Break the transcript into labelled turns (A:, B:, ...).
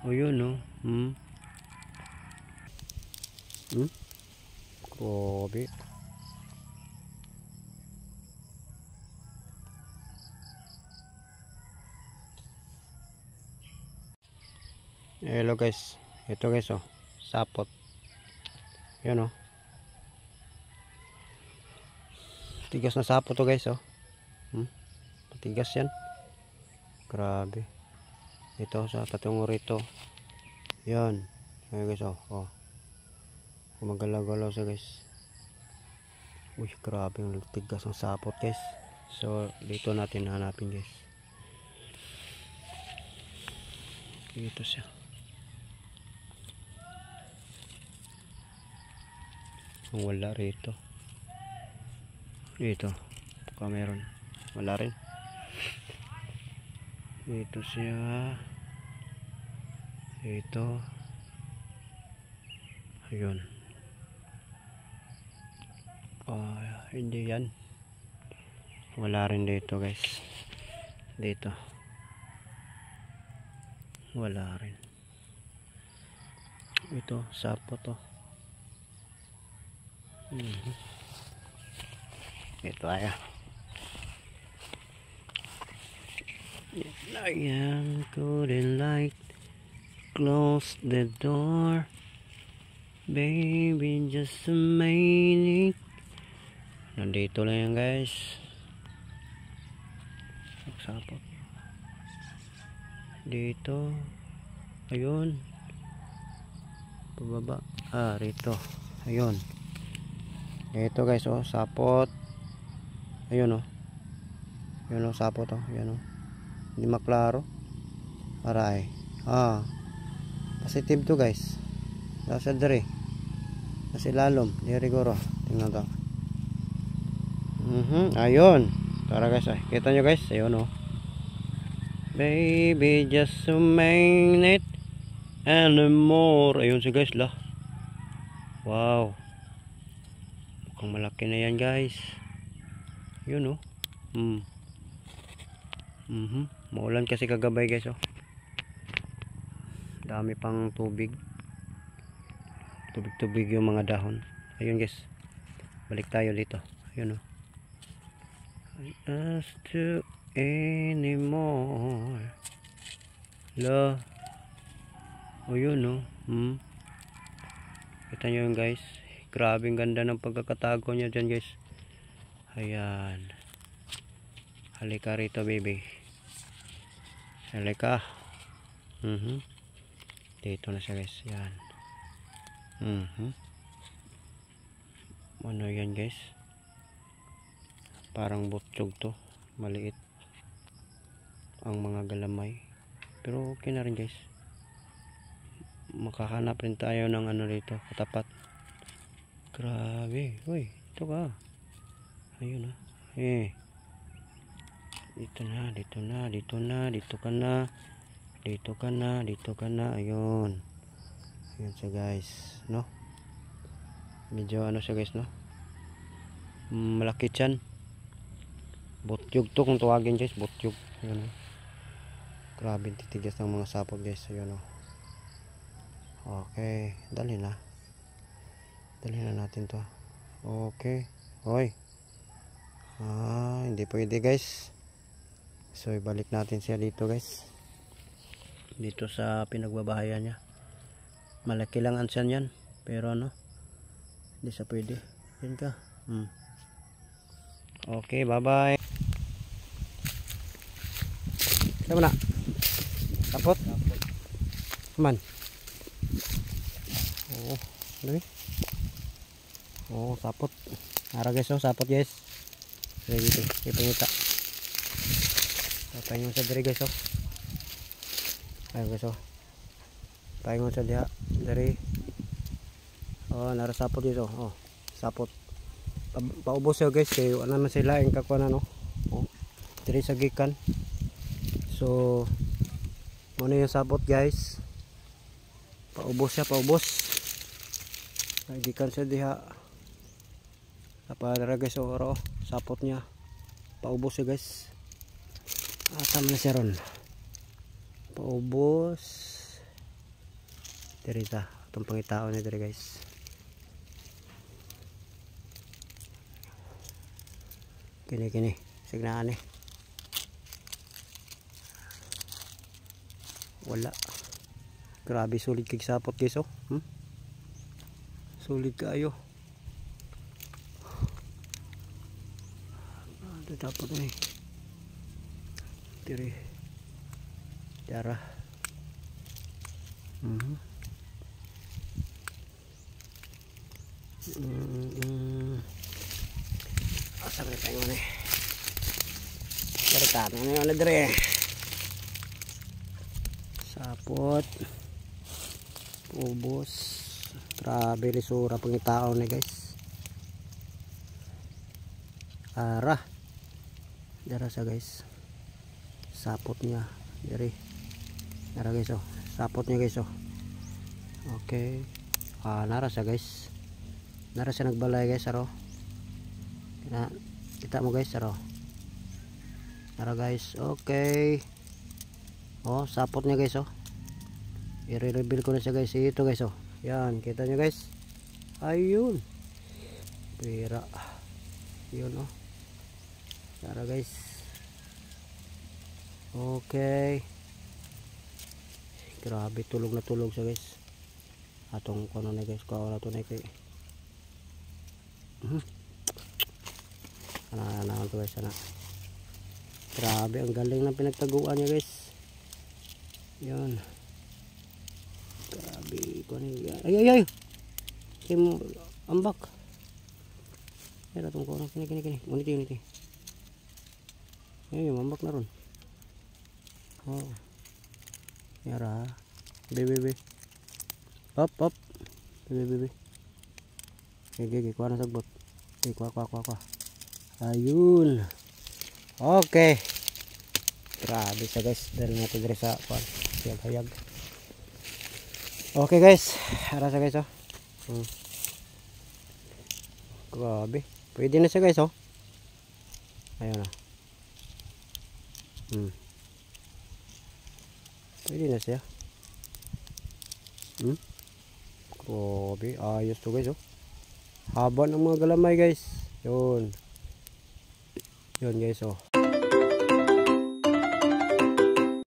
A: O yun no. Grabe. Hello guys. Ito guys oh. Sapot. Yun oh. Tigas na sapot to guys oh. Matigas yan. Grabe. Ito sa patungo rito. Yan. Ayan guys oh. Gumagalaw-galaw siya guys. Uy, grabe yung tigas ng sapot guys. So dito natin hanapin guys. Dito siya. Wala rito. Dito. Baka meron. Wala rin. Dito siya. Dito. Ayun. Hindi yan. Wala rin dito guys. Dito. Wala rin. Ito. Sapot to. Ito ay I couldn't like close the door baby just a minute. Nandito lang yan guys. Sapot dito. Ayun pababa. Rito. Ayun. Ito guys oh, sapot. Ayun oh. Ayun oh, sapot oh. Ayun oh. Hindi maklaro. Aray. Positive to guys. Nasa dere. Nasa lalom. Dere goro. Tingnan to. Ayun. Tara guys ah. Kita nyo guys. Ayun oh. Baby just a minute and more. Ayun si guys lah. Wow. Mukhang malaki na yan guys. Yun oh. Maulan kasi kagabay guys oh. Dami pang tubig. Tubig yung mga dahon. Ayun guys. Balik tayo dito. Ayun oh. Us to anymore. La. Oh yun oh. Kita nyo yun guys. Grabe ang ganda ng pagkakatago niya dyan guys. Ayan. Halika rito baby. Halika. Dito na siya guys. Yan. Ano yan guys? Parang butchog to. Maliit. Ang mga galamay. Pero okay na rin guys. Makahanap rin tayo ng ano dito. Katapat. Grabe. Uy. Ito ka. Ayun na. Dito na, dito na, dito na, dito ka na, dito ka na, dito ka na, ayun. Ayun siya guys, no? Medyo ano siya guys, no? Malaki yan. Butyog to kung tawagin guys, butyog. Ayun no? Grabe titigas ng mga sapot guys, ayun no? Okay, dali na. Dali na natin to. Okay, hoy. Hindi pwede guys. So ibalik natin siya dito guys. Dito sa pinagbabahayan niya. Malaki lang ang siyan yan. Pero ano, hindi sa pwede. Yan ka. Okay, bye bye. Saan mo na? Sapot? Man. Dali. Sapot. Ara guys sapot guys. Ready to. Ipangita. Paingon sa diri guys ayun guys paingon sa diha diri narasapot dito sapot paubos siya guys kay wala man sila ang kakuan no diri sa gikan so muna yung sapot guys paubos gikan siya diha para guys sapot niya paubos siya guys. Tama na siya ron. Paubos. Diri sa itong pangitao ni diri guys. Kini signaan eh. Wala. Grabe sulit kay sapot guys oh. Sulit kaayo. Ano dapat ni? Diri. Dara. Asa ba tayo ni? Cerita na dire. Sapot. Ubos. Grabe lisura pangitao ni guys. Ara. Dara sa guys. Sapot niya diri. Nara guys oh. Sapot niya guys oh. Okay. Nara sa guys. Nara sa nagbalay guys aro. Kita mo guys aro. Nara guys. Okay. Oh, sapot niya guys oh. I-reveal ko na siya guys. Ito guys oh. Yan, kita niyo guys. Ayun. Pira. Yun oh. Nara guys. Okay. Grabe tulog na tulog siya guys. Atong kuno na guys, ko na to na kay. Ana to guys ana. Grabe ang galing ng pinagtaguan niya guys. Yan. Grabe ko ni. Ay. Kim ambak. Era tong kuno kini. Uniti. Ay, ambak na ron. Oh. Yara. Bebe. Up. Bebe. Gigi, kuha na sagbot. Okay, kuha. Ayun. Okay. Grabe sa guys. Dali natin diri sa kuha. Hayag. Okay guys. Ara sa guys oh. Grabe. Pwede na siya guys oh. Ayun na. Pwede na siya. Grabe, ayos to guys oh. Haba ng mga galamay guys. Yun guys oh.